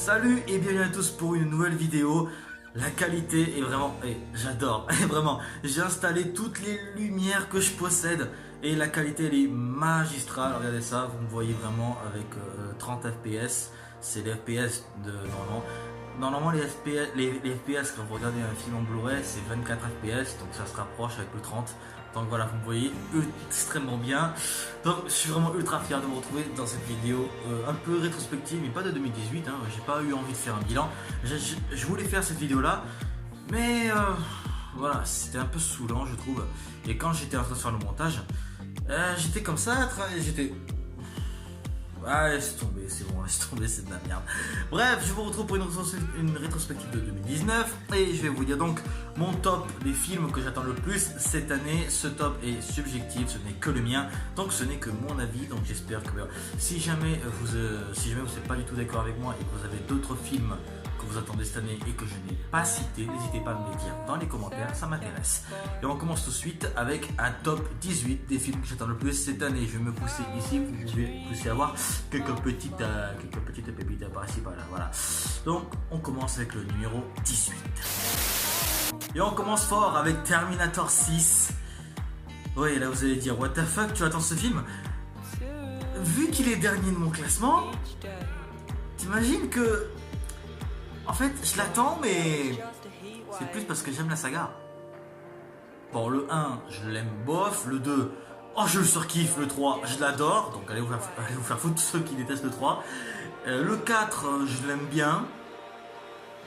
Salut et bienvenue à tous pour une nouvelle vidéo. La qualité est vraiment... j'adore, vraiment. J'ai installé toutes les lumières que je possède et la qualité elle est magistrale. Regardez ça, vous me voyez vraiment avec 30 fps. C'est les fps de normalement. Normalement les FPS quand vous regardez un film en Blu-ray c'est 24 fps, donc ça se rapproche avec le 30. Donc voilà, vous me voyez extrêmement bien. Donc je suis vraiment ultra fier de me retrouver dans cette vidéo un peu rétrospective, mais pas de 2018, hein. J'ai pas eu envie de faire un bilan. Je voulais faire cette vidéo là, mais voilà, c'était un peu saoulant je trouve. Et quand j'étais en train de faire le montage, j'étais comme ça, j'étais... Ah, laisse tomber, c'est bon, laisse tomber, c'est de la merde. Bref, je vous retrouve pour une rétrospective de 2019 et je vais vous dire donc mon top des films que j'attends le plus cette année. Ce top est subjectif, ce n'est que le mien, donc ce n'est que mon avis. Donc j'espère que si jamais vous n'êtes pas du tout d'accord avec moi et que vous avez d'autres films que vous attendez cette année et que je n'ai pas cité, n'hésitez pas à me les dire dans les commentaires, ça m'intéresse. Et on commence tout de suite avec un top 18 des films que j'attends le plus cette année. Je vais me pousser ici, vous pouvez aussi avoir quelques petites pépites par-ci par-là, voilà. Donc on commence avec le numéro 18. Et on commence fort avec Terminator 6. Ouais, là vous allez dire, what the fuck, tu attends ce film? Vu qu'il est dernier de mon classement, t'imagines que... En fait, je l'attends, mais c'est plus parce que j'aime la saga. Bon, le 1, je l'aime bof. Le 2, oh, je le surkiffe. Le 3, je l'adore. Donc, allez vous faire foutre ceux qui détestent le 3. Le 4, je l'aime bien.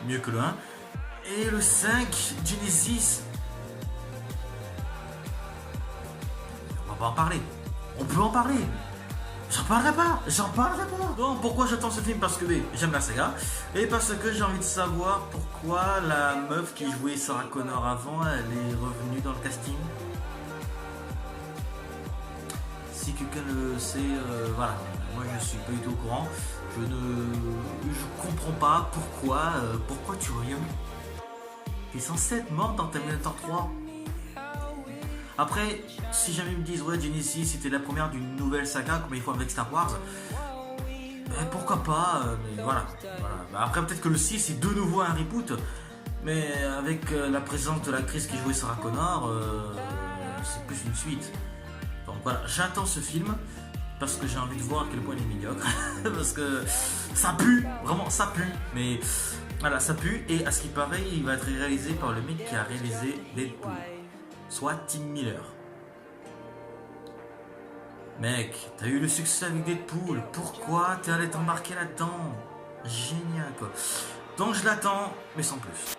Mieux que le 1. Et le 5, Genesis. On va pas en parler. On peut en parler. J'en parlerai pas. Donc pourquoi j'attends ce film? Parce que j'aime la saga et parce que j'ai envie de savoir pourquoi la meuf qui jouait Sarah Connor avant, elle est revenue dans le casting. Si quelqu'un le sait, voilà, moi je suis pas du tout au courant. Je comprends pas pourquoi tu reviens. T'es censé être morte dans Terminator 3. Après, si jamais ils me disent ouais Genesis c'était la première d'une nouvelle saga comme il faut avec Star Wars, pourquoi pas, mais voilà. Après peut-être que le 6 c'est de nouveau un reboot, mais avec la présence de l'actrice qui jouait Sarah Connor, c'est plus une suite. Donc voilà, j'attends ce film parce que j'ai envie de voir à quel point il est médiocre, parce que ça pue, vraiment ça pue, mais voilà ça pue. Et à ce qui paraît il va être réalisé par le mec qui a réalisé Deadpool, soit Tim Miller. Mec, t'as eu le succès avec Deadpool, pourquoi t'es allé t'embarquer là-dedans? Génial quoi. Donc je l'attends, mais sans plus.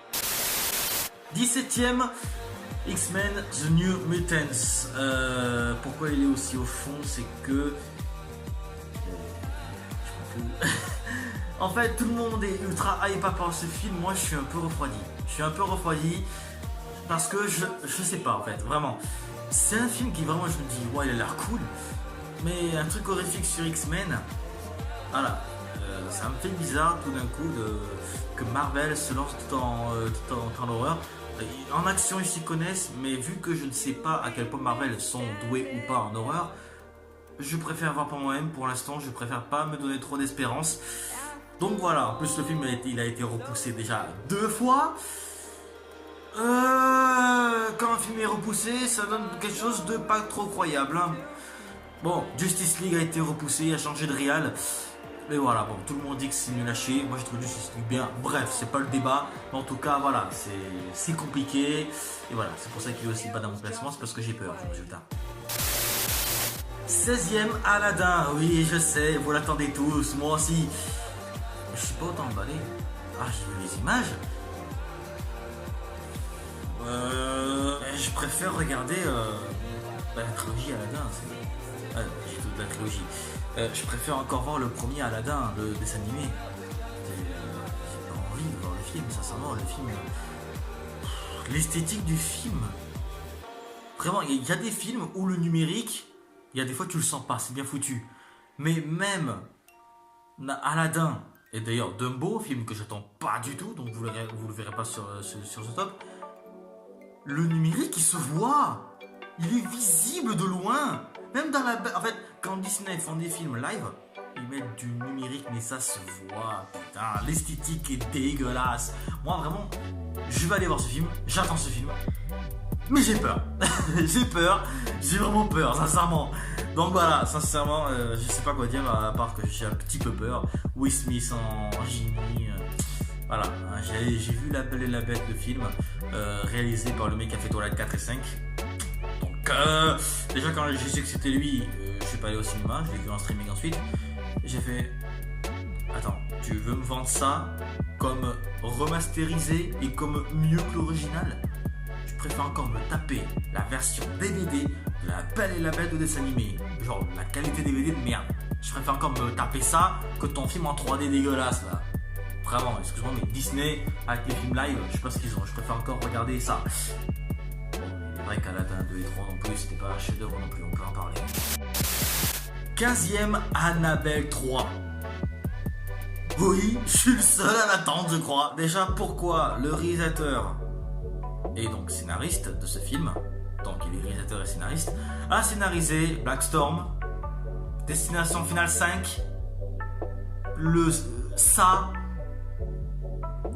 17ème, X-Men The New Mutants. Pourquoi il est aussi au fond, c'est que... je m'en fous. En fait, tout le monde est ultra hype par ce film, moi je suis un peu refroidi. Parce que je sais pas en fait, vraiment. C'est un film qui vraiment je me dis, ouais il a l'air cool. Mais un truc horrifique sur X-Men, voilà, ça me fait bizarre tout d'un coup que Marvel se lance tout en horreur. En action ils s'y connaissent, mais vu que je ne sais pas à quel point Marvel sont doués ou pas en horreur, je préfère voir pour moi-même pour l'instant, je préfère pas me donner trop d'espérance. Donc voilà, en plus le film il a été repoussé déjà 2 fois. Quand un film est repoussé, ça donne quelque chose de pas trop croyable, hein. Bon, Justice League a été repoussé, a changé de réal. Mais voilà, bon, tout le monde dit que c'est nul à chier. Moi, je trouve Justice League bien. Bref, c'est pas le débat. Mais en tout cas, voilà, c'est compliqué. Et voilà, c'est pour ça qu'il est aussi pas dans mon classement. C'est parce que j'ai peur du résultat. 16ème, Aladdin. Oui, je sais, vous l'attendez tous. Moi aussi. Je suis pas autant emballé. Ah, j'ai vu les images. Je préfère regarder la trilogie Aladdin. J'ai toute la trilogie. Je préfère encore voir le premier Aladdin, le dessin animé. J'ai pas envie de voir le film, sincèrement. Le film, l'esthétique du film. Vraiment, il y a des films où le numérique, il y a des fois tu le sens pas, c'est bien foutu. Mais même Aladdin, et d'ailleurs Dumbo, film que j'attends pas du tout, donc vous le verrez pas sur ce top. Le numérique, il se voit. Il est visible de loin. Même dans la... En fait, quand Disney font des films live, ils mettent du numérique, mais ça se voit, putain, l'esthétique est dégueulasse. Moi, vraiment, je vais aller voir ce film, j'attends ce film, mais j'ai peur. J'ai vraiment peur, sincèrement. Donc voilà, sincèrement, je sais pas quoi dire, à part que j'ai un petit peu peur. Will Smith en génie, voilà, j'ai vu La Belle et la Bête, le film, réalisé par le mec qui a fait Toilette 4 et 5. Donc, déjà quand j'ai su que c'était lui, je suis pas allé au cinéma, je l'ai vu en streaming ensuite. J'ai fait, attends, tu veux me vendre ça comme remasterisé et comme mieux que l'original? Je préfère encore me taper la version DVD de La Belle et la Bête de dessin animé. Genre la qualité DVD de merde. Je préfère encore me taper ça que ton film en 3D dégueulasse là. Vraiment, excuse-moi, mais Disney avec les films live, je sais pas ce qu'ils ont. Je préfère encore regarder ça. Bon, il est vrai qu'Aladdin 2 et 3 non plus, c'était pas un chef-d'œuvre non plus, on peut en parler. 15e, Annabelle 3. Oui, je suis le seul à l'attendre, je crois. Déjà, pourquoi le réalisateur et donc scénariste de ce film, donc il est réalisateur et scénariste, a scénarisé Black Storm, Destination Finale 5, Ça,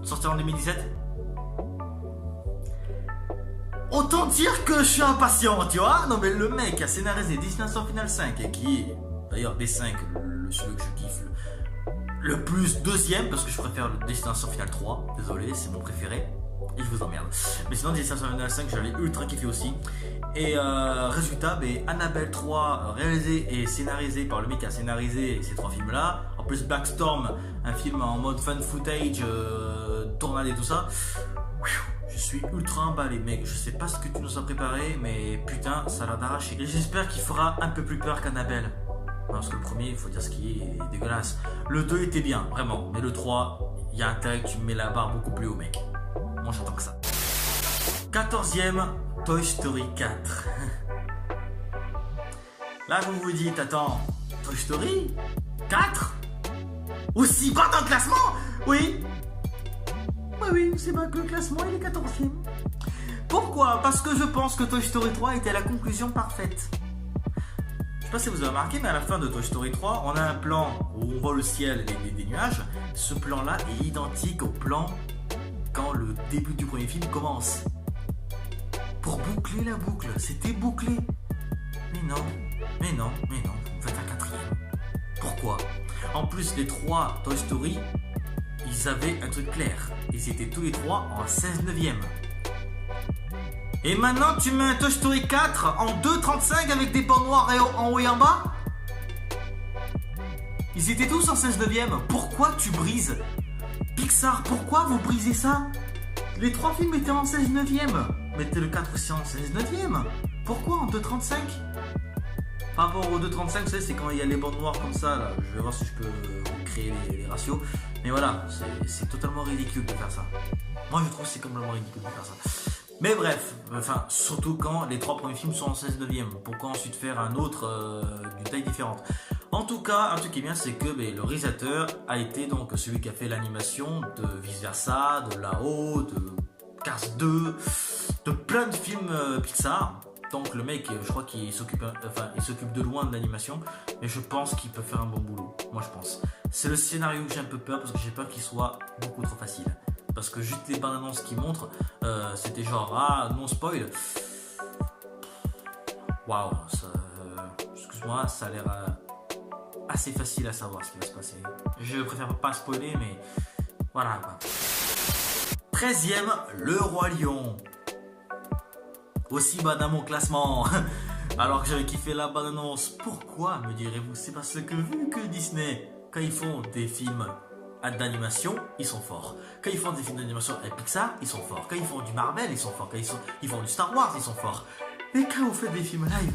sorti en 2017. Autant dire que je suis impatient, tu vois. Non mais le mec a scénarisé Destination Finale 5, et qui est d'ailleurs des 5 celui que je kiffe le plus, deuxième, parce que je préfère le Destination Finale 3, désolé, c'est mon préféré. Et je vous emmerde. Mais sinon, Destination Finale 5, j'allais ultra kiffer aussi. Et résultat, Annabelle 3, réalisé et scénarisé par le mec qui a scénarisé ces 3 films-là. En plus, Black Storm, un film en mode fan footage, tournade et tout ça. Je suis ultra emballé, mec. Je sais pas ce que tu nous as préparé, mais putain, ça a l'air d'arracher. Et j'espère qu'il fera un peu plus peur qu'Annabelle. Parce que le premier, il faut dire ce qui est dégueulasse. Le 2 était bien, vraiment. Mais le 3, il y a intérêt que tu mets la barre beaucoup plus haut, mec. Moi j'attends que ça. 14e, Toy Story 4. Là vous vous dites, attends, Toy Story 4 aussi bas dans le classement? Oui. Oui, c'est bas que le classement, il est 14e. Pourquoi? Parce que je pense que Toy Story 3 était la conclusion parfaite. Je sais pas si vous avez remarqué, mais à la fin de Toy Story 3, on a un plan où on voit le ciel et des nuages. Ce plan-là est identique au plan quand le début du premier film commence. Pour boucler la boucle, c'était bouclé. Mais non, vous faites un 4e. Pourquoi? En plus, les 3 Toy Story, ils avaient un truc clair. Ils étaient tous les 3 en 16/9. Et maintenant, tu mets un Toy Story 4 en 2,35 avec des bancs noirs en haut et en bas? Ils étaient tous en 16/9. Pourquoi tu brises? Pixar, pourquoi vous brisez ça? Les 3 films étaient en 16/9. Mettez le 4 aussi en 16/9. Pourquoi en 2,35? Par rapport au 2,35, vous savez, c'est quand il y a les bandes noires comme ça. Là. Je vais voir si je peux créer les ratios. Mais voilà, c'est totalement ridicule de faire ça. Moi, je trouve que c'est complètement ridicule de faire ça. Mais bref, enfin, surtout quand les 3 premiers films sont en 16/9. Pourquoi ensuite faire un autre d'une taille différente? En tout cas, un truc qui est bien, c'est que le réalisateur a été donc celui qui a fait l'animation de Vice Versa, de Là-haut, de Cars 2, de plein de films Pixar. Donc le mec, je crois qu'il s'occupe, il s'occupe de loin de l'animation, mais je pense qu'il peut faire un bon boulot. Moi, je pense. C'est le scénario que j'ai un peu peur parce que j'ai peur qu'il soit beaucoup trop facile. Parce que juste les bandes annonces qu'ils montrent, c'était genre non spoil. Waouh, excuse-moi, ça a l'air assez facile à savoir ce qui va se passer. Je préfère pas spoiler, mais voilà quoi. 13e, Le Roi Lion. Aussi bas dans mon classement. Alors que j'avais kiffé la bande annonce. Pourquoi, me direz-vous? C'est parce que vu que Disney, quand ils font des films d'animation, ils sont forts. Quand ils font des films d'animation avec Pixar, ils sont forts. Quand ils font du Marvel, ils sont forts. Quand ils font du Star Wars, ils sont forts. Et quand vous faites des films live,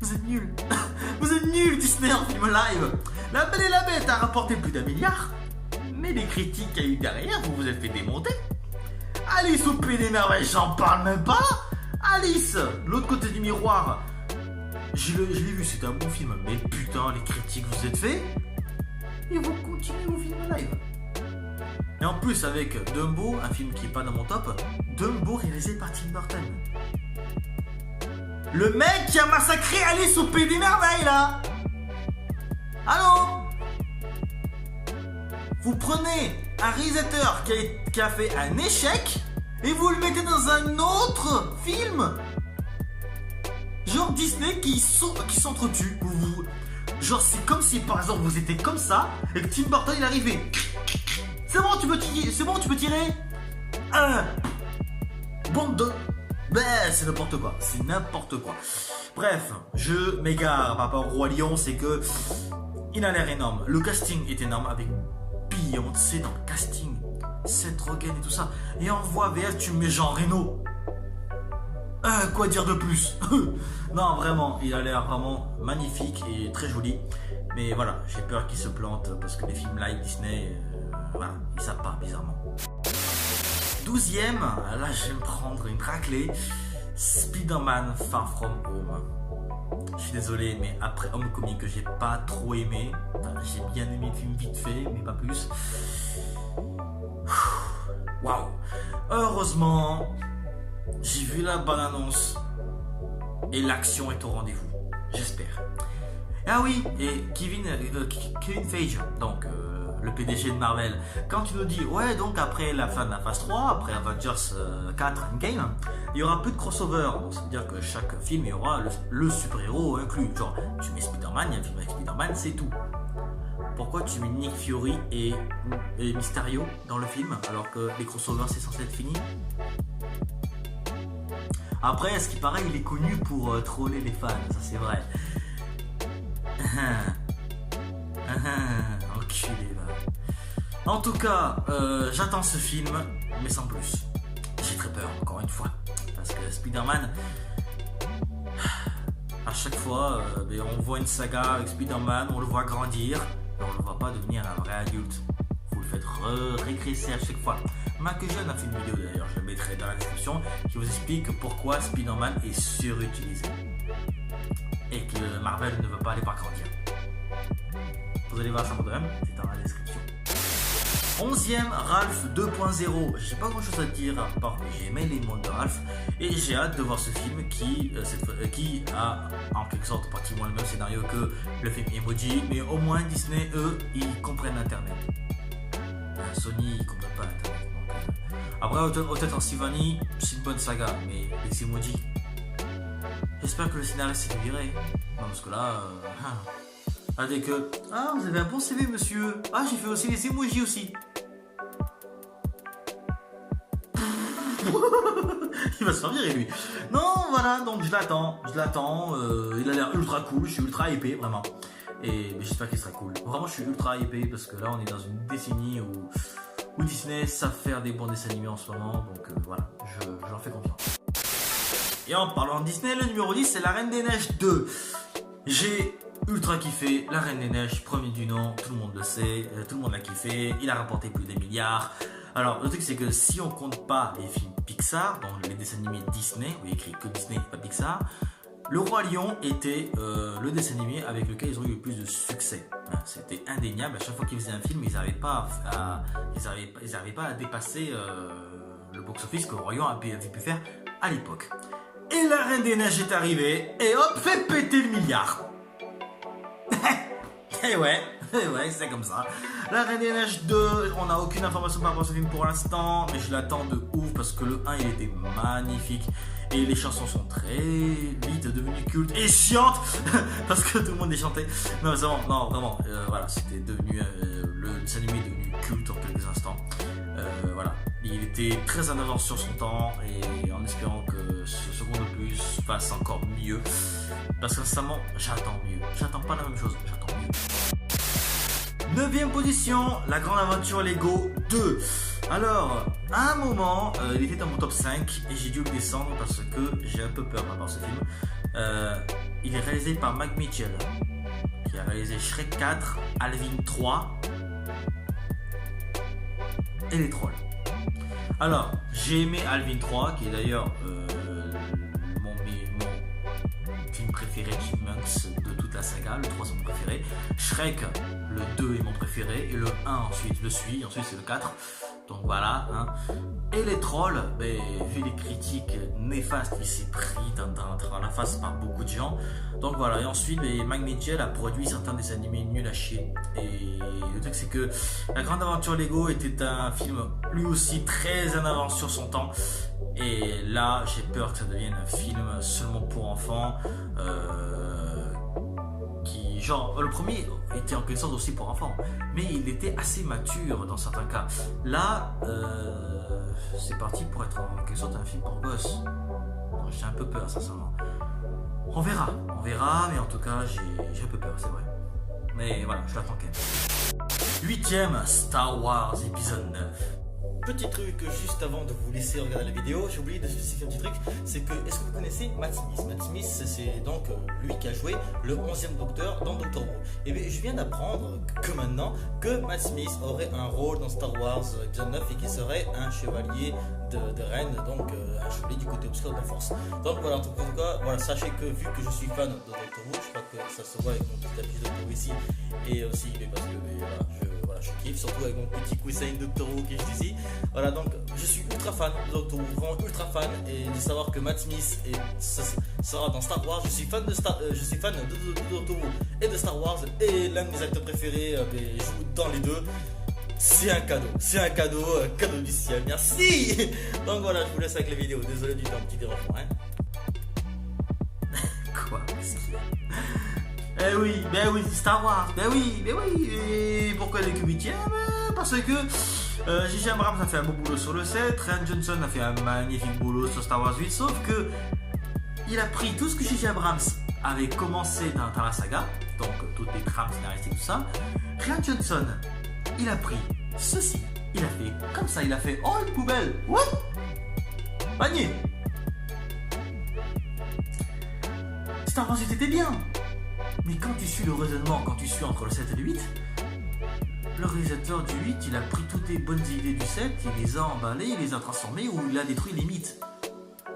vous êtes nuls. Vous êtes nuls, Disney, en film live. La Belle et la Bête a rapporté plus d'1 milliard. Mais les critiques qu'il y a eu derrière, vous vous êtes fait démonter. Alice au Pays des Merveilles, j'en parle même pas. Alice, l'autre côté du miroir, je l'ai vu, c'était un bon film. Mais putain, les critiques vous êtes fait. Et vous continuez vos films live. Et en plus avec Dumbo, un film qui est pas dans mon top, Dumbo réalisé par Tim Burton. Le mec qui a massacré Alice au Pays des Merveilles là. Allô? Vous prenez un réalisateur qui a fait un échec et vous le mettez dans un autre film? Genre Disney qui s'entretue. Genre c'est comme si par exemple vous étiez comme ça et que Tim Burton il arrivait. C'est bon, tu peux tirer. Bande de... Ben, c'est n'importe quoi. C'est n'importe quoi. Bref, je m'égare par rapport au Roi Lion, c'est que il a l'air énorme. Le casting est énorme avec Beyoncé dans le casting. Seth Rogen et tout ça. Et en voix VF, tu mets Jean Reno. Quoi dire de plus? Non, vraiment, il a l'air vraiment magnifique et très joli. Mais voilà, j'ai peur qu'il se plante parce que les films live Disney, voilà, ils savent pas, bizarrement. 12e, là je vais me prendre une raclée. Spider-Man Far From Home. Je suis désolé, mais après Homecoming que j'ai pas trop aimé, enfin, j'ai bien aimé le film vite fait, mais pas plus. Waouh! Heureusement, j'ai vu la bande-annonce et l'action est au rendez-vous. J'espère. Ah oui, et Kevin Feige, donc le PDG de Marvel, quand tu nous dis ouais, donc après la fin de la phase 3, après Avengers 4 Endgame, il y aura peu de crossover. Donc ça veut dire que chaque film il y aura le super-héros inclus. Genre tu mets Spider-Man, il y a un film avec Spider-Man, c'est tout. Pourquoi tu mets Nick Fury et Mysterio dans le film alors que les crossovers c'est censé être fini? Après, ce qui paraît, il est connu pour troller les fans, ça c'est vrai. Enculé là. En tout cas, j'attends ce film, mais sans plus. J'ai très peur, encore une fois. Parce que Spider-Man, à chaque fois, on voit une saga avec Spider-Man, on le voit grandir, mais on ne le voit pas devenir un vrai adulte. Vous le faites régresser à chaque fois. Mac Jeune a fait une vidéo d'ailleurs, je la mettrai dans la description, qui vous explique pourquoi Spider-Man est surutilisé. Et que Marvel ne veut pas aller par grandir. Vous allez voir ça vous-même, c'est dans la description. 11e, Ralph 2.0. J'ai pas grand chose à dire à part que j'ai aimé les mondes de Ralph et j'ai hâte de voir ce film qui a en quelque sorte pratiquement le même scénario que le film Emoji, mais au moins Disney, eux, ils comprennent Internet. Sony, ils comprennent pas Internet. Après, peut-être en Sylvanie, c'est une bonne saga, mais les Emoji, j'espère que le scénariste s'est viré. Non, parce que là, avec vous avez un bon CV, monsieur. Ah, j'ai fait aussi les emojis aussi. Il va se faire virer, lui. Non, voilà, donc je l'attends. Il a l'air ultra cool, je suis ultra hypé, vraiment. Et j'espère qu'il sera cool. Vraiment, je suis ultra hypé parce que là, on est dans une décennie où Disney savent faire des bons dessins animés en ce moment. Donc voilà, je leur fais confiance. Et en parlant de Disney, le numéro 10, c'est La Reine des Neiges 2. J'ai ultra kiffé La Reine des Neiges, premier du nom, tout le monde le sait, tout le monde l'a kiffé, il a rapporté plus des milliards. Alors le truc c'est que si on compte pas les films Pixar, donc les dessins animés Disney, où il y a écrit que Disney et pas Pixar, Le Roi Lion était le dessin animé avec lequel ils ont eu le plus de succès. C'était indéniable, à chaque fois qu'ils faisaient un film, ils n'arrivaient pas à dépasser le box-office que Le Roi Lion avait pu faire à l'époque. Et La Reine des Neiges est arrivée, et hop, fait péter le milliard. Et ouais, c'est comme ça. La Reine des Neiges 2, on n'a aucune information par rapport à ce film pour l'instant, mais je l'attends de ouf parce que le 1 il était magnifique et les chansons sont très vite devenues cultes et chiantes parce que tout le monde les chantait. Non, vraiment, voilà, c'était devenu le dessin animé est devenu culte en quelques instants. Voilà, il était très en avance sur son temps et en espérant que ce second opus fasse encore mieux. Parce que sincèrement, j'attends mieux. J'attends pas la même chose, j'attends mieux. 9e position, La Grande Aventure Lego 2. Alors, à un moment, il était dans mon top 5 et j'ai dû le descendre parce que j'ai un peu peur par rapport à ce film. Il est réalisé par Mac Mitchell, qui a réalisé Shrek 4, Alvin 3 et Les Trolls. Alors, j'ai aimé Alvin 3, qui est d'ailleurs mon film préféré Chipmunks de toute la saga. Le 3 c'est mon préféré. Shrek, le 2 est mon préféré et le 1 ensuite le suit, ensuite c'est le 4. Donc voilà. Hein. Et les trolls, ben, vu les critiques néfastes qu'il s'est pris dans la face par beaucoup de gens. Donc voilà. Et ensuite, Mike Mitchell a produit certains des animés nuls à chier. Et le truc, c'est que La Grande Aventure Lego était un film lui aussi très en avance sur son temps. Et là, j'ai peur que ça devienne un film seulement pour enfants. Genre, le premier était en quelque sorte aussi pour enfants, mais il était assez mature dans certains cas. Là, c'est parti pour être en quelque sorte un film pour gosses. J'ai un peu peur, sincèrement. On verra, mais en tout cas, j'ai un peu peur, c'est vrai. Mais voilà, je l'attends quand même. 8e Star Wars épisode 9. Petit truc juste avant de vous laisser regarder la vidéo, j'ai oublié de spécifier un petit truc, c'est que, est-ce que vous connaissez Matt Smith? Matt Smith, c'est donc lui qui a joué le 11e Docteur dans Doctor Who. Et bien je viens d'apprendre que maintenant, que Matt Smith aurait un rôle dans Star Wars épisode 9 et qu'il serait un chevalier de Rennes, donc un chevalier du côté obscur de la Force. Donc voilà, en tout cas, voilà, sachez que vu que je suis fan de Doctor Who, je crois que ça se voit avec mon petit tapis de Doctor Who ici, et aussi parce que voilà, je kiffe, surtout avec mon petit coussin Doctor Who qui est juste ici. Voilà, donc je suis ultra fan de Doctor Who, vraiment ultra fan, et de savoir que Matt Smith sera dans Star Wars. Je suis fan de Doctor Who et de Star Wars, et l'un de mes acteurs préférés joue dans les deux. C'est un cadeau du ciel, merci. Donc voilà, je vous laisse avec la vidéo, désolé du temps, petit dérangement, Quoi, qu'est-ce qu'il y a? Ben oui, Star Wars, ben oui, et pourquoi il est que 8ème? Parce que J.J. Abrams a fait un beau boulot sur le 7, Rian Johnson a fait un magnifique boulot sur Star Wars 8, sauf que il a pris tout ce que J.J. Abrams avait commencé dans la saga, donc toutes les trames scénaristiques et tout ça. Rian Johnson, il a pris ceci, il a fait comme ça, il a fait oh une poubelle, what? Panier. Star Wars était bien, mais quand tu suis le raisonnement, quand tu suis entre le 7 et le 8, le réalisateur du 8, il a pris toutes les bonnes idées du 7, il les a emballées, il les a transformées ou il a détruit les mythes.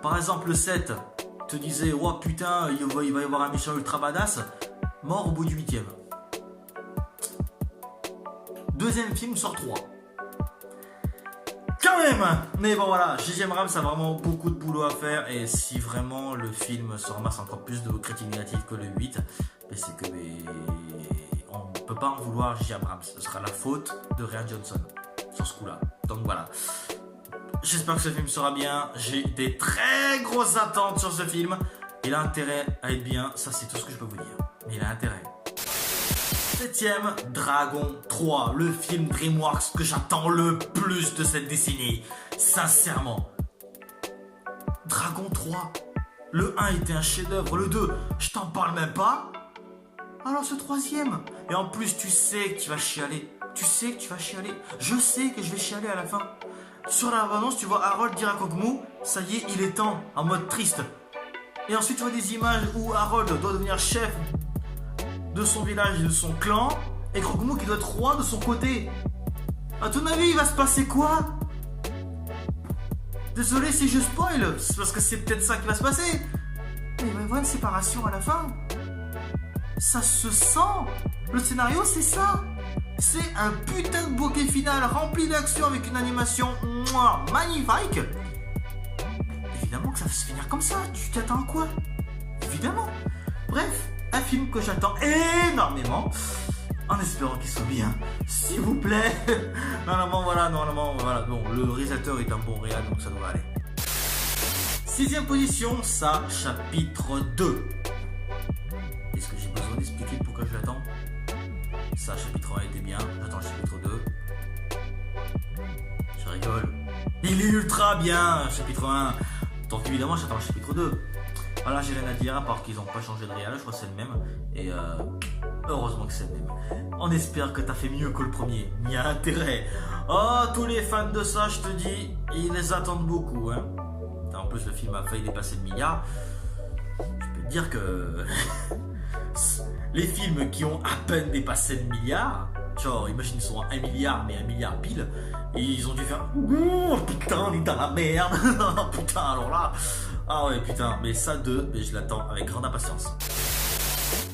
Par exemple, le 7 te disait oh putain, il va y avoir un méchant ultra badass, mort au bout du 8ème. Deuxième film sort 3. Quand même. Mais bon voilà, J.J. Abrams a vraiment beaucoup de boulot à faire, et si vraiment le film se ramasse encore plus de critiques négatives que le 8, c'est que on ne peut pas en vouloir J.J. Abrams. Ce sera la faute de Rian Johnson sur ce coup-là. Donc voilà. J'espère que ce film sera bien. J'ai des très grosses attentes sur ce film. Il a intérêt à être bien, ça c'est tout ce que je peux vous dire. Mais il a intérêt. 7ème, Dragon 3, le film DreamWorks que j'attends le plus de cette décennie. Sincèrement. Dragon 3. Le 1 était un chef-d'œuvre, le 2, je t'en parle même pas. Alors ce 3ème. Et en plus, tu sais que tu vas chialer. Je sais que je vais chialer à la fin. Sur la bande-annonce, tu vois Harold dire à Kog'Maw, ça y est, il est temps, en mode triste. Et ensuite, tu vois des images où Harold doit devenir chef de son village et de son clan, et Kog'Maw qui doit être roi de son côté. À ton avis, il va se passer quoi? Désolé si je spoil, c'est parce que c'est peut-être ça qui va se passer. Mais il va y avoir une séparation à la fin. Ça se sent. Le scénario, c'est ça. C'est un putain de bouquet final rempli d'action avec une animation magnifique. Évidemment que ça va se finir comme ça. Tu t'attends à quoi? Évidemment. Bref, un film que j'attends énormément, en espérant qu'il soit bien, s'il vous plaît. Normalement, voilà. Bon, le réalisateur est un bon réal, donc ça devrait aller. 6ème position, ça, chapitre 2. Est-ce que j'ai besoin d'expliquer pourquoi je l'attends? Ça, chapitre 1 était bien, j'attends le chapitre 2. Je rigole. Il est ultra bien, chapitre 1. Donc évidemment, j'attends le chapitre 2. Voilà, j'ai rien à dire, à part qu'ils n'ont pas changé de réal, je crois que c'est le même. Et heureusement que c'est le même. On espère que t'as fait mieux que le premier. Il y a intérêt. Oh, tous les fans de ça, je te dis, ils les attendent beaucoup. Hein. En plus, le film a failli dépasser le milliard. Je peux te dire que les films qui ont à peine dépassé le milliard, genre, imagine, ils sont à 1 milliard, mais 1 milliard pile, et ils ont dû faire oh putain, on est dans la merde. Putain, alors là. Ah ouais, putain, mais ça 2, je l'attends avec grande impatience.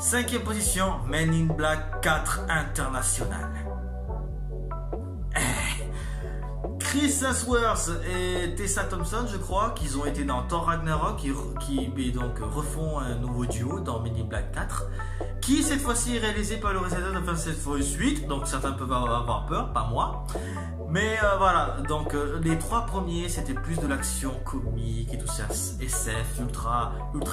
5ème position, Men in Black 4 International. Chris Hemsworth et Tessa Thompson, je crois, qu'ils ont été dans Thor Ragnarok, qui donc refont un nouveau duo dans Men in Black 4, qui cette fois-ci est réalisé par le réalisateur de Fast and Furious 8, donc certains peuvent avoir peur, pas moi. Mais voilà, donc les 3 premiers c'était plus de l'action comique et tout ça, SF, ultra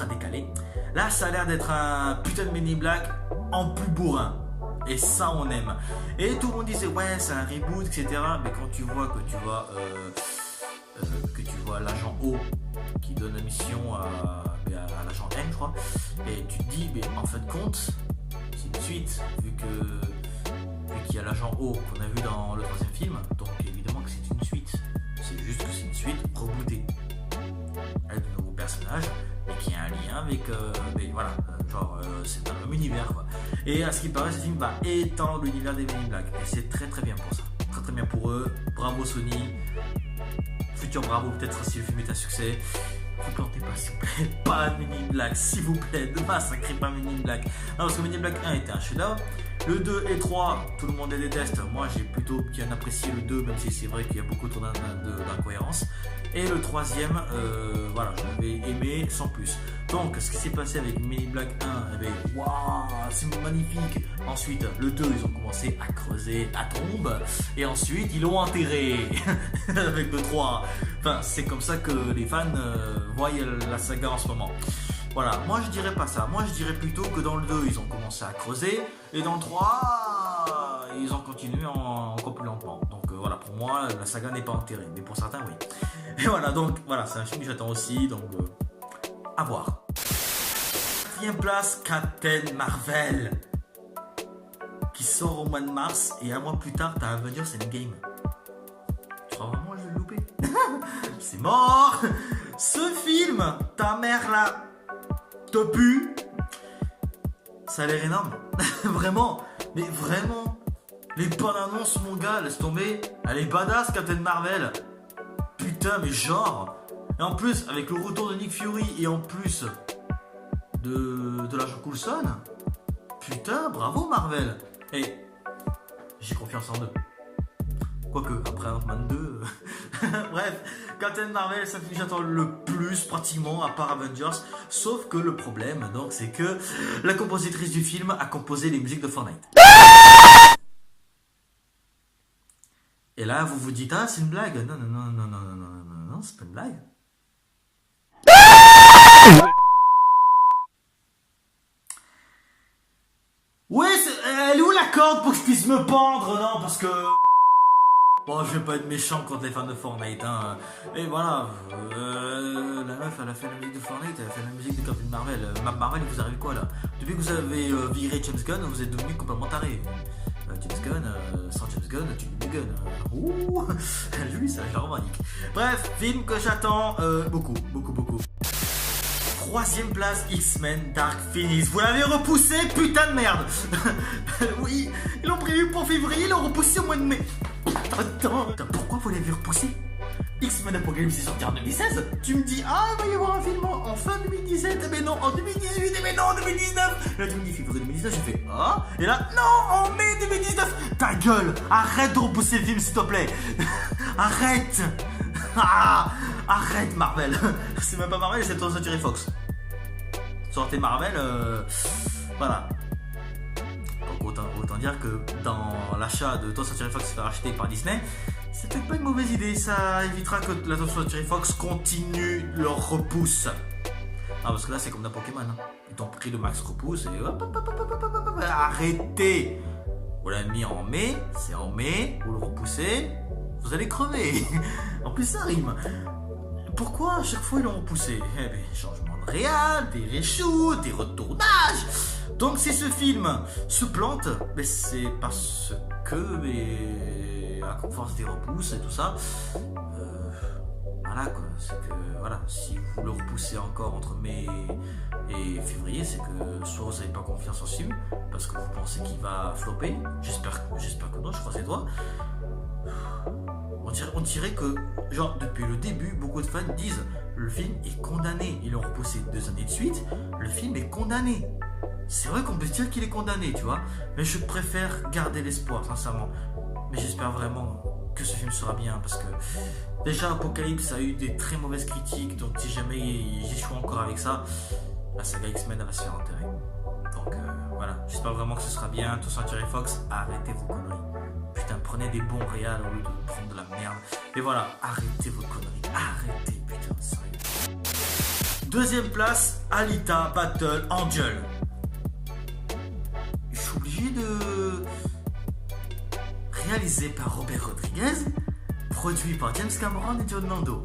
décalé. Là ça a l'air d'être un putain de Men in Black en plus bourrin. Et ça on aime. Et tout le monde disait ouais c'est un reboot etc. Mais quand tu vois que tu vois l'agent O qui donne la mission à l'agent M je crois. Et tu te dis mais en fin de compte c'est une suite vu qu'il y a l'agent O qu'on a vu dans le 3e film. Donc évidemment que c'est une suite. C'est juste que c'est une suite rebootée. Avec de nouveaux personnages. Et qui a un lien avec mais voilà c'est dans le même univers quoi. Et à ce qui paraît ce film va étendre l'univers des Men in Black et c'est très très bien pour ça, très très bien pour eux. Bravo Sony, futur bravo peut-être si le film est un succès. Vous plantez pas s'il vous plaît, pas Men in Black s'il vous plaît, ne massacrez pas Men in Black. Non parce que Men in Black 1 était un chef-d'œuvre. Le 2 et 3, tout le monde les déteste. Moi j'ai plutôt bien apprécié le 2 même si c'est vrai qu'il y a beaucoup d'incohérences. Et le 3e, voilà, je l'avais aimé sans plus. Donc, ce qui s'est passé avec Men in Black 1, waouh, c'est magnifique. Ensuite, le 2, ils ont commencé à creuser la tombe. Et ensuite, ils l'ont enterré avec le 3. Enfin, c'est comme ça que les fans voient la saga en ce moment. Voilà, moi je dirais pas ça. Moi je dirais plutôt que dans le 2, ils ont commencé à creuser. Et dans le 3, ils ont continué encore plus lentement. Donc voilà, pour moi, la saga n'est pas enterrée. Mais pour certains, oui. Et voilà, donc voilà, c'est un film que j'attends aussi. Donc, à voir. 4e place, Captain Marvel. Qui sort au mois de mars. Et un mois plus tard, t'as Avengers Endgame. Tu crois vraiment que je vais le louper? C'est mort. Ce film, ta mère là. Te pue. Ça a l'air énorme. Vraiment. Mais vraiment. Les bonnes annonces mon gars. Laisse tomber. Elle est badass Captain Marvel. Putain mais genre. Et en plus avec le retour de Nick Fury. Et en plus de l'agent Coulson. Putain bravo Marvel. Et j'ai confiance en eux. Quoique, après Ant-Man 2... Bref, Captain Marvel, c'est ce que j'attends le plus, pratiquement, à part Avengers. Sauf que le problème, donc, c'est que la compositrice du film a composé les musiques de Fortnite. Et là, vous vous dites, ah, c'est une blague. Non, non, non, non, non, non, non, non, non, c'est pas une blague. Ouais, elle est où la corde pour que je puisse me pendre? Non, parce que... Bon, je vais pas être méchant contre les fans de Fortnite, hein. Et voilà, la meuf, elle a fait la musique de Fortnite, elle a fait la musique de Captain Marvel. Marvel, il vous arrive quoi là? Depuis que vous avez viré James Gunn, vous êtes devenu complètement taré. James Gunn, sans James Gunn, tu dis Gunn. Ouh, lui, ça je la revendique. Bref, film que j'attends beaucoup, beaucoup, beaucoup. 3e place, X-Men Dark Phoenix. Vous l'avez repoussé, putain de merde. Oui, ils l'ont prévu pour février, ils l'ont repoussé au mois de mai. Attends, pourquoi vous l'avez repoussé? X-Men Apocalypse est sorti en 2016. Tu me dis, ah, il va y avoir un film en fin 2017. Mais non, en 2018. Mais non, en 2019. Là, tu me dis, février 2019. J'ai fait, ah. Et là, non, en mai 2019. Ta gueule. Arrête de repousser le film, s'il te plaît. Arrête. Ah, arrête, Marvel. C'est même pas Marvel, c'est Toy Story Fox. Sortez Marvel, voilà. Donc autant dire que dans l'achat de Toy Story Fox se fait racheter par Disney, c'est peut-être pas une mauvaise idée. Ça évitera que la Toy Story Fox continue leur repousse. Ah, parce que là, c'est comme dans Pokémon. Hein. Ils t'ont pris le max repousse et hop, hop, hop, hop, hop, hop, hop, arrêtez. Vous l'avez mis en mai, c'est en mai, vous le repoussez, vous allez crever. En plus, ça rime. Pourquoi à chaque fois ils l'ont repoussé? Eh bien, changement de réal, des reshoots, des retournages. Donc si ce film se plante, ben, c'est parce que, à force des repousses et tout ça, voilà quoi, c'est que voilà, si vous le repoussez encore entre mai et février, c'est que soit vous n'avez pas confiance en ce film, parce que vous pensez qu'il va flopper, j'espère que non, je croise les doigts. On dirait que, genre, depuis le début, beaucoup de fans disent le film est condamné. Ils l'ont repoussé 2 années de suite, le film est condamné. C'est vrai qu'on peut se dire qu'il est condamné, tu vois. Mais je préfère garder l'espoir, sincèrement. Mais j'espère vraiment que ce film sera bien, parce que déjà Apocalypse a eu des très mauvaises critiques, donc si jamais j'échoue encore avec ça, la saga X-Men elle va se faire enterrer. Donc voilà, j'espère vraiment que ce sera bien. Tout ça, Jerry Fox, arrêtez vos conneries. Putain, prenez des bons réals au lieu de prendre de la merde. Et voilà, arrêtez vos conneries. Arrêtez, putain, sérieux. Deuxième place, Alita Battle Angel. Je suis obligé de... Réalisé par Robert Rodriguez, produit par James Cameron et John Lando.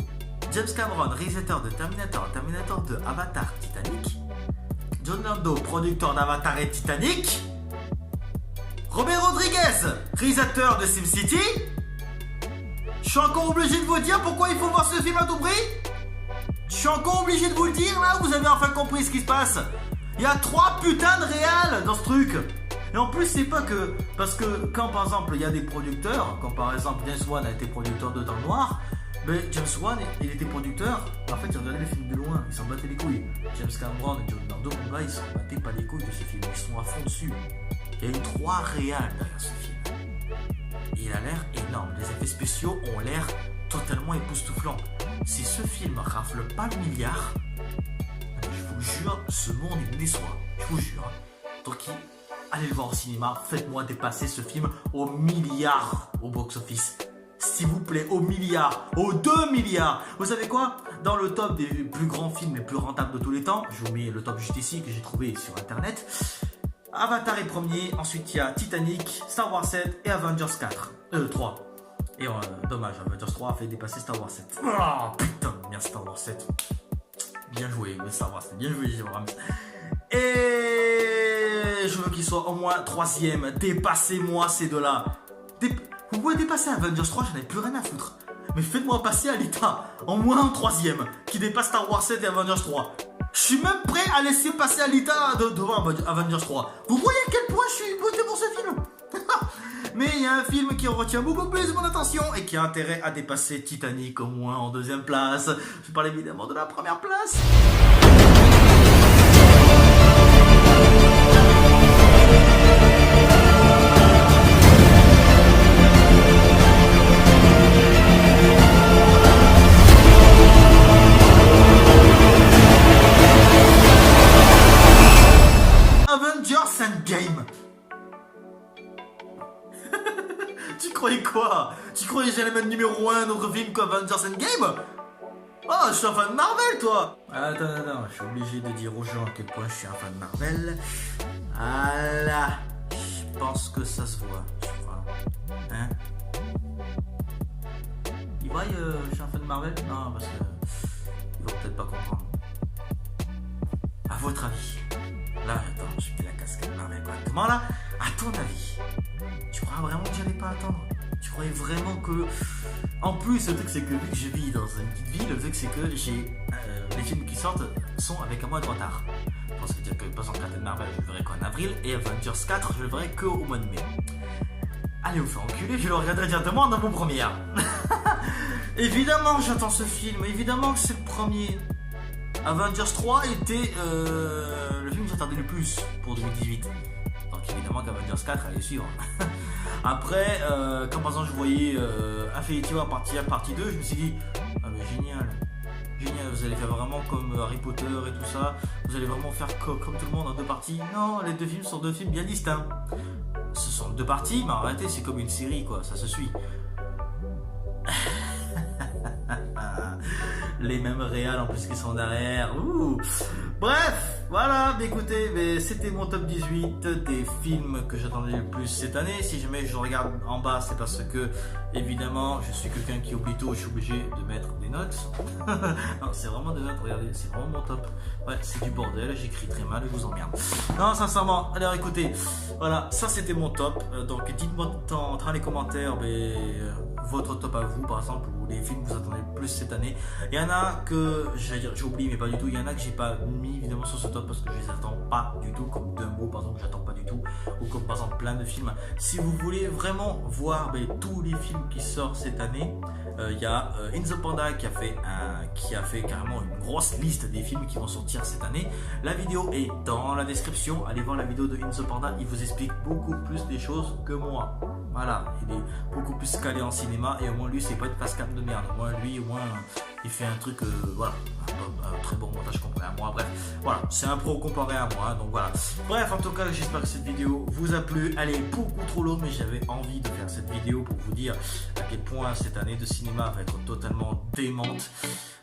James Cameron, réalisateur de Terminator, Terminator 2, Avatar, Titanic. John Lando, producteur d'Avatar et Titanic. Robert Rodriguez, réalisateur de SimCity. Je suis encore obligé de vous dire pourquoi il faut voir ce film à tout prix. Je suis encore obligé de vous le dire là, vous avez enfin compris ce qui se passe. Il y a 3 putains de réals dans ce truc. Et en plus, c'est pas que... Parce que quand par exemple il y a des producteurs, comme par exemple James Wan a été producteur de Dans le Noir, mais James Wan, il était producteur, en fait il regardait les films de loin, il s'en battait les couilles. James Cameron et John Lando, mon gars, ils s'en battaient pas les couilles de ce film, ils sont à fond dessus. Il y a eu 3 réals derrière ce film. Et il a l'air énorme, les effets spéciaux ont l'air totalement époustouflants. Si ce film rafle pas le milliard, je vous jure, ce monde il me déçoit, je vous jure. Donc allez le voir au cinéma, faites-moi dépasser ce film au milliard au box-office. S'il vous plaît, au milliard, aux 2 milliards. Vous savez quoi? Dans le top des plus grands films les plus rentables de tous les temps, je vous mets le top juste ici que j'ai trouvé sur internet. Avatar est premier, ensuite il y a Titanic, Star Wars 7 et Avengers 3. Et dommage, Avengers 3 a fait dépasser Star Wars 7. Oh putain, merci Star Wars 7. Bien joué, Star Wars 7, bien joué, J.Abrams. Et je veux qu'il soit au moins 3ème. Dépassez-moi ces deux-là. Vous pouvez dépasser Avengers 3, j'en ai plus rien à foutre. Mais faites-moi passer Alita, au moins en 3ème, qui dépasse Star Wars 7 et Avengers 3. Je suis même prêt à laisser passer Alita devant Avengers 3. Vous voyez à quel point je suis beauté pour ce film. Mais il y a un film qui retient beaucoup plus mon attention et qui a intérêt à dépasser Titanic au moins en 2ème place. Je parle évidemment de la première place. Avengers Endgame. Tu croyais quoi? Tu croyais que j'allais mettre numéro 1 notre film qu'Avengers Endgame? Oh, je suis un fan de Marvel, toi. Attends, je suis obligé de dire aux gens à quel point je suis un fan de Marvel. Voilà, je pense que ça se voit, je crois. Hein? Ils voient je suis un fan de Marvel? Non, parce que ils vont peut-être pas comprendre. À votre avis? Là, attends, je mets la casquette Marvel correctement là. À ton avis, tu crois vraiment que j'allais pas attendre? Tu croyais vraiment que... En plus, le truc c'est que vu que je vis dans une petite ville, le truc c'est que j'ai... les films qui sortent sont avec un mois de retard. Donc ça veut dire que par exemple Captain Marvel je le verrai qu'en avril et Avengers 4 je le verrai qu'au mois de mai. Allez vous faire enculer, je le regarderai directement dans mon première. Évidemment j'attends ce film, évidemment que c'est le premier. Avengers 3 était le film que j'attendais le plus pour 2018. Donc évidemment qu'Avengers 4 allait suivre. Après, quand par exemple je voyais Infinity War partie 1, partie 2, je me suis dit, ah mais génial, génial, vous allez faire vraiment comme Harry Potter et tout ça, vous allez vraiment faire comme tout le monde en 2 parties. Non, les 2 films sont 2 films bien distincts. Ce sont 2 parties, mais en réalité c'est comme une série quoi, ça se suit. Les mêmes réals en plus qui sont derrière. Ouh. Bref, voilà, écoutez, mais c'était mon top 18 des films que j'attendais le plus cette année. Si jamais je regarde en bas, c'est parce que, évidemment, je suis quelqu'un qui oublie tout, je suis obligé de mettre des notes. Non, c'est vraiment des notes, regardez, c'est vraiment mon top. Ouais, c'est du bordel, j'écris très mal, je vous emmerde. Non, sincèrement, alors écoutez, voilà, ça c'était mon top. Donc dites-moi dans les commentaires, votre top à vous, par exemple, ou les films que vous attendez le plus cette année. Il y en a que, j'allais dire, j'oublie, mais pas du tout. Il y en a que j'ai pas mis évidemment sur ce top parce que je les attends pas du tout, comme Dumbo par exemple, j'attends pas du tout, ou comme par exemple plein de films. Si vous voulez vraiment voir tous les films qui sortent cette année, il y a In the Panda qui a fait carrément une grosse liste des films qui vont sortir cette année. La vidéo est dans la description. Allez voir la vidéo de In the Panda, il vous explique beaucoup plus des choses que moi. Voilà, il est beaucoup plus calé en cinéma. cinéma, et au moins lui c'est pas une face cam de merde, au moins lui il fait un truc, voilà, un très bon montage comparé à moi, bref, voilà, c'est un pro comparé à moi, donc voilà. Bref, en tout cas, j'espère que cette vidéo vous a plu. Elle est beaucoup trop longue, mais j'avais envie de faire cette vidéo pour vous dire à quel point cette année de cinéma va être totalement démente,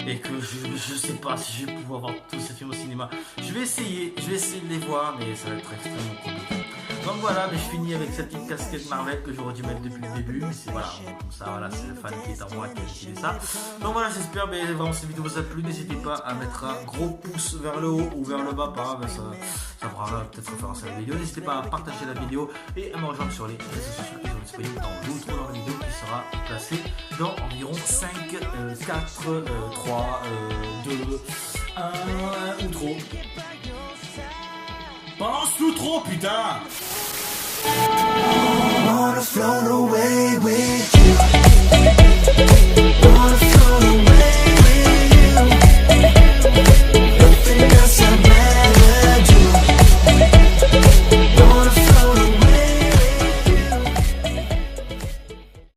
et que je sais pas si je vais pouvoir voir tous ces films au cinéma. Je vais essayer de les voir, mais ça va être extrêmement compliqué. Donc voilà, mais je finis avec cette petite casquette Marvel que j'aurais dû mettre depuis le début, mais c'est voilà, comme ça, voilà, c'est le fan qui est en moi qui a décidé ça. Donc voilà, j'espère, mais vraiment cette vidéo vous a plu, n'hésitez pas à mettre un gros pouce vers le haut ou vers le bas, pas grave, ça fera peut-être référence à la vidéo. N'hésitez pas à partager la vidéo et à me rejoindre sur les réseaux sociaux qui sont disponibles dans l'outro dans la vidéo qui sera placée dans environ 5, 4, 3, 2, 1, outro. Balance l'outro, putain! Wanna float away with